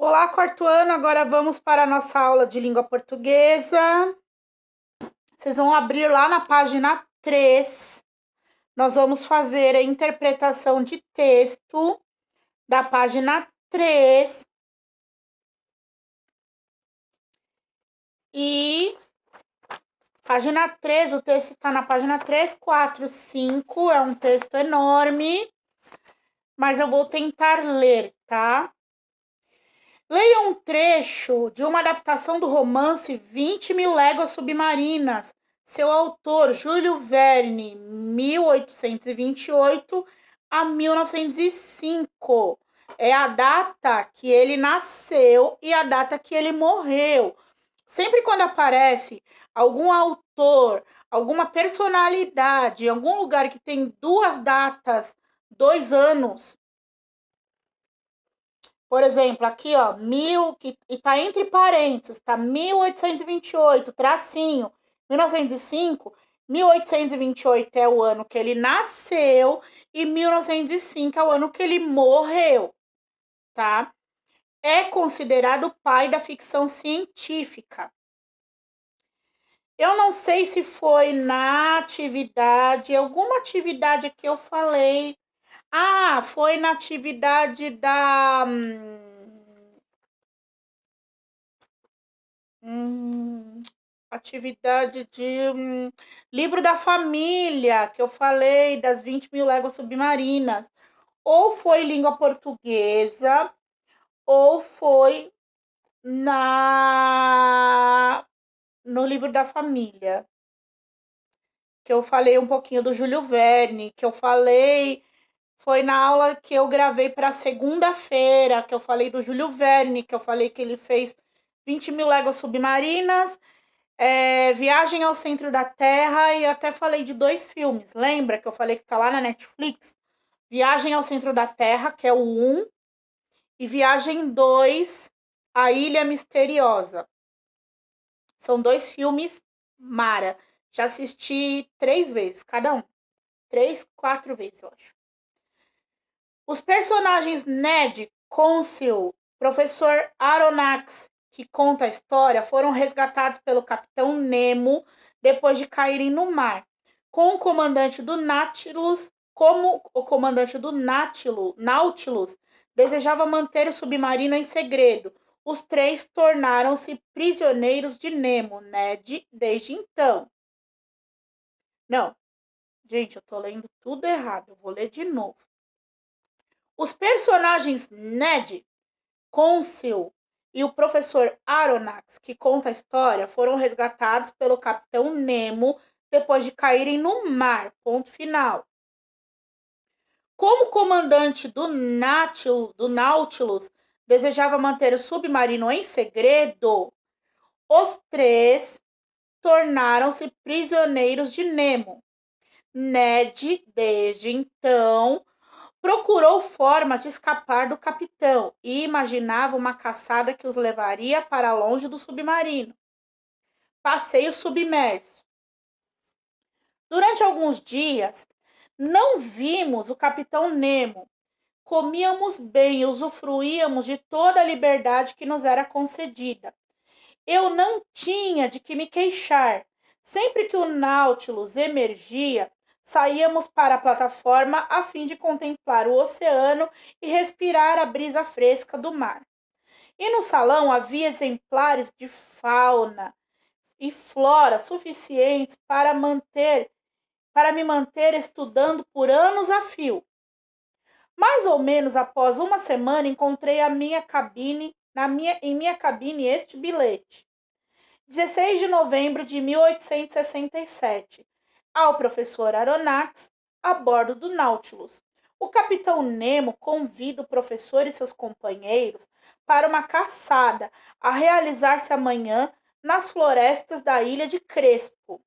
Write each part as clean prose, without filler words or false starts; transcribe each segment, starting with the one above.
Olá, quarto ano. Agora vamos para a nossa aula de língua portuguesa. Vocês vão abrir lá na página 3. Nós vamos fazer a interpretação de texto da página 3. E página 3, o texto está na página 3, 4, 5. É um texto enorme, mas eu vou tentar ler, tá? Leia um trecho de uma adaptação do romance 20.000 Léguas Submarinas. Seu autor, Júlio Verne, 1828 a 1905. É a data que ele nasceu e a data que ele morreu. Sempre quando aparece algum autor, alguma personalidade, em algum lugar que tem duas datas, 2 anos, por exemplo, aqui, ó, e tá entre parênteses, tá 1828, tracinho, 1905. 1828 é o ano que ele nasceu e 1905 é o ano que ele morreu, tá? É considerado o pai da ficção científica. Eu não sei se foi na atividade, alguma atividade que eu falei. Ah, foi na atividade da atividade de livro da família, que eu falei das 20.000 léguas submarinas. Ou foi língua portuguesa, ou foi no livro da família, que eu falei um pouquinho do Júlio Verne, que eu falei, foi na aula que eu gravei para segunda-feira, que eu falei do Júlio Verne, que eu falei que ele fez 20.000 léguas submarinas, Viagem ao Centro da Terra, e até falei de 2 filmes. Lembra que eu falei que tá lá na Netflix? Viagem ao Centro da Terra, que é o 1, e Viagem 2, A Ilha Misteriosa. São 2 filmes mara. Já assisti 3 vezes, cada um. 3, 4 vezes, eu acho. Os personagens Ned, Conseil, Professor Aronnax, que conta a história, foram resgatados pelo Capitão Nemo depois de caírem no mar. Com o comandante do Nautilus, como o comandante do Nautilus desejava manter o submarino em segredo, os 3 tornaram-se prisioneiros de Nemo, Ned, desde então. Não, gente, eu tô lendo tudo errado, eu vou ler de novo. Os personagens Ned, Conseil e o professor Aronnax, que conta a história, foram resgatados pelo Capitão Nemo depois de caírem no mar. Ponto final. Como o comandante do Nautilus desejava manter o submarino em segredo, os 3 tornaram-se prisioneiros de Nemo. Ned, desde então, procurou formas de escapar do capitão e imaginava uma caçada que os levaria para longe do submarino. Passeio submerso. Durante alguns dias, não vimos o capitão Nemo. Comíamos bem e usufruíamos de toda a liberdade que nos era concedida. Eu não tinha de que me queixar. Sempre que o Nautilus emergia, saíamos para a plataforma a fim de contemplar o oceano e respirar a brisa fresca do mar. E no salão havia exemplares de fauna e flora suficientes para me manter estudando por anos a fio. Mais ou menos após uma semana, encontrei em minha cabine este bilhete. 16 de novembro de 1867, ao professor Aronnax, a bordo do Nautilus. O capitão Nemo convida o professor e seus companheiros para uma caçada a realizar-se amanhã nas florestas da ilha de Crespo.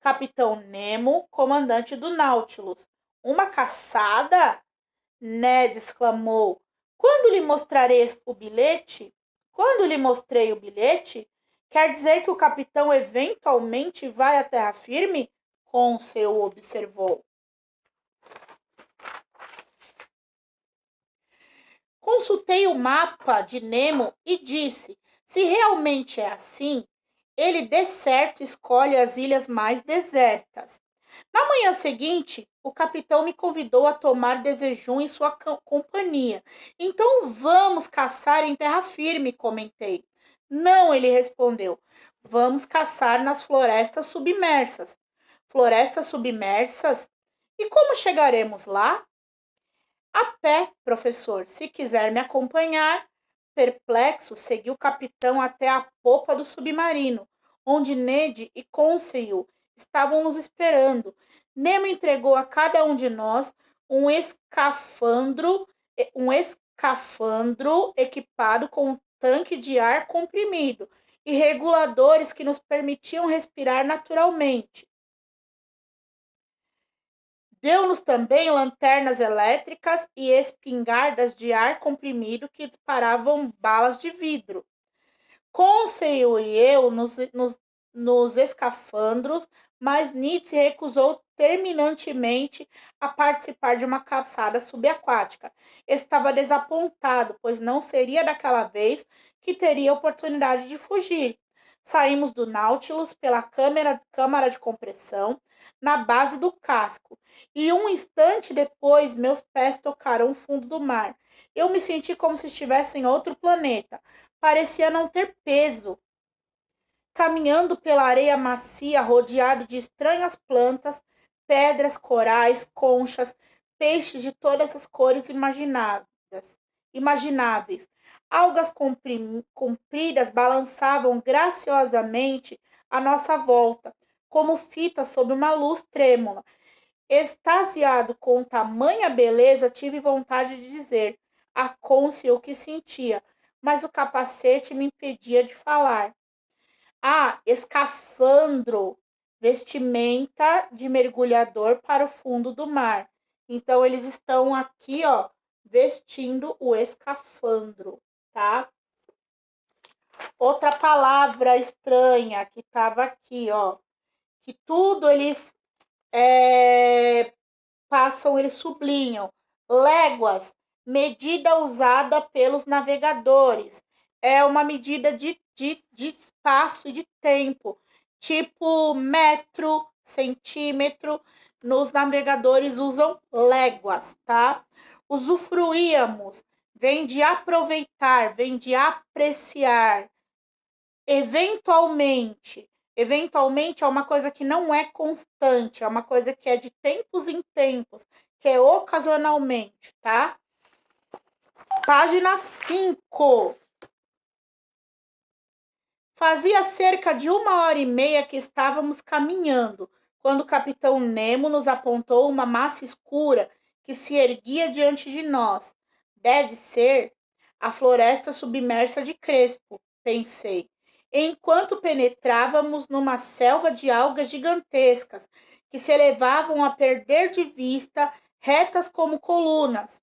Capitão Nemo, comandante do Nautilus. Uma caçada? Ned exclamou. Quando lhe mostrarei o bilhete? Quando lhe mostrei o bilhete? Quer dizer que o capitão eventualmente vai à terra firme? Conseil observou. Consultei o mapa de Nemo e disse: se realmente é assim, ele de certo escolhe as ilhas mais desertas. Na manhã seguinte, o capitão me convidou a tomar desejum em sua companhia. Então vamos caçar em terra firme, comentei. Não, ele respondeu. Vamos caçar nas florestas submersas. Florestas submersas? E como chegaremos lá? A pé, professor. Se quiser me acompanhar. Perplexo, segui o capitão até a popa do submarino, onde Ned e Conseil estavam nos esperando. Nemo entregou a cada um de nós um escafandro equipado com um tanque de ar comprimido e reguladores que nos permitiam respirar naturalmente. Deu-nos também lanternas elétricas e espingardas de ar comprimido que disparavam balas de vidro. Conseil e eu nos escafandros, mas Nietzsche recusou terminantemente a participar de uma caçada subaquática. Estava desapontado, pois não seria daquela vez que teria oportunidade de fugir. Saímos do Nautilus pela câmara de compressão na base do casco, e um instante depois meus pés tocaram o fundo do mar. Eu me senti como se estivesse em outro planeta. Parecia não ter peso. Caminhando pela areia macia, rodeado de estranhas plantas, pedras, corais, conchas, peixes de todas as cores imagináveis. Algas compridas balançavam graciosamente à nossa volta, como fitas sob uma luz trêmula. Extasiado com tamanha beleza, tive vontade de dizer a Côncia o que sentia, mas o capacete me impedia de falar. Ah, escafandro, vestimenta de mergulhador para o fundo do mar. Então, eles estão aqui, ó, vestindo o escafandro, tá? Outra palavra estranha que estava aqui, ó, que tudo eles passam, eles sublinham. Léguas, medida usada pelos navegadores. É uma medida de espaço e de tempo, tipo metro, centímetro. Nos navegadores usam léguas, tá? Usufruíamos, vem de aproveitar, vem de apreciar. Eventualmente. Eventualmente é uma coisa que não é constante, é uma coisa que é de tempos em tempos, que é ocasionalmente, tá? Página 5. Fazia cerca de 1 hora e meia que estávamos caminhando, quando o capitão Nemo nos apontou uma massa escura que se erguia diante de nós. Deve ser a floresta submersa de Crespo, pensei, enquanto penetrávamos numa selva de algas gigantescas que se elevavam a perder de vista, retas como colunas.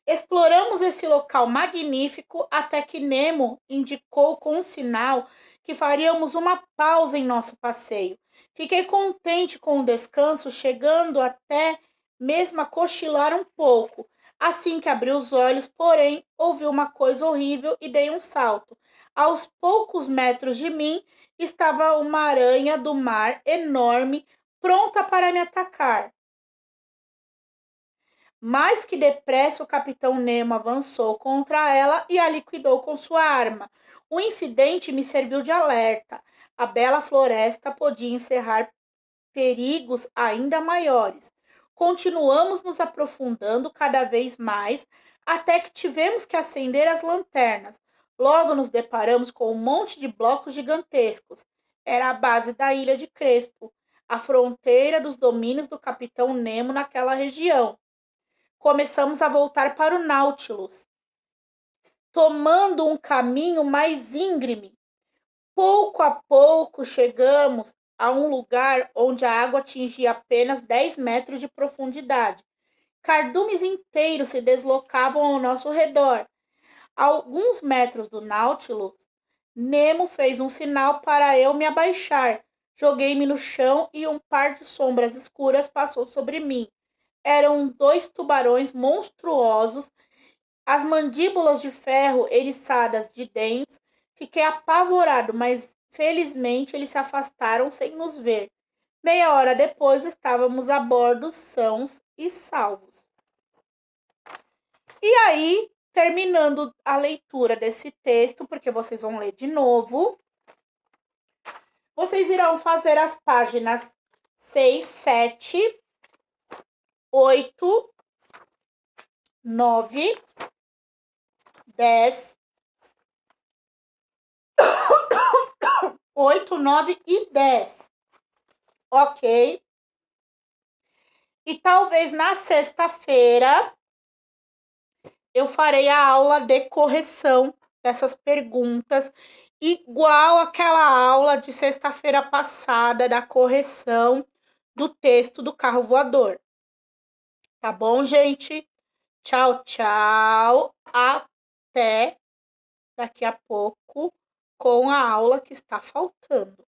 Exploramos esse local magnífico até que Nemo indicou com um sinal que faríamos uma pausa em nosso passeio. Fiquei contente com o descanso, chegando até mesmo a cochilar um pouco. Assim que abri os olhos, porém, ouvi uma coisa horrível e dei um salto. Aos poucos metros de mim estava uma aranha do mar enorme, pronta para me atacar. Mais que depressa, o capitão Nemo avançou contra ela e a liquidou com sua arma. O incidente me serviu de alerta. A bela floresta podia encerrar perigos ainda maiores. Continuamos nos aprofundando cada vez mais até que tivemos que acender as lanternas. Logo nos deparamos com um monte de blocos gigantescos. Era a base da ilha de Crespo, a fronteira dos domínios do capitão Nemo naquela região. Começamos a voltar para o Nautilus, tomando um caminho mais íngreme. Pouco a pouco chegamos a um lugar onde a água atingia apenas 10 metros de profundidade. Cardumes inteiros se deslocavam ao nosso redor. A alguns metros do Nautilus, Nemo fez um sinal para eu me abaixar. Joguei-me no chão e um par de sombras escuras passou sobre mim. eram 2 tubarões monstruosos, as mandíbulas de ferro eriçadas de dentes. Fiquei apavorado, mas felizmente eles se afastaram sem nos ver. Meia hora depois estávamos a bordo, sãos e salvos. E aí, terminando a leitura desse texto, porque vocês vão ler de novo, vocês irão fazer as páginas 6, 7, 8, 9, 10, 8, 9 e 10. Ok? E talvez na sexta-feira eu farei a aula de correção dessas perguntas, igual aquela aula de sexta-feira passada da correção do texto do carro voador. Tá bom, gente? Tchau, tchau. Até daqui a pouco com a aula que está faltando.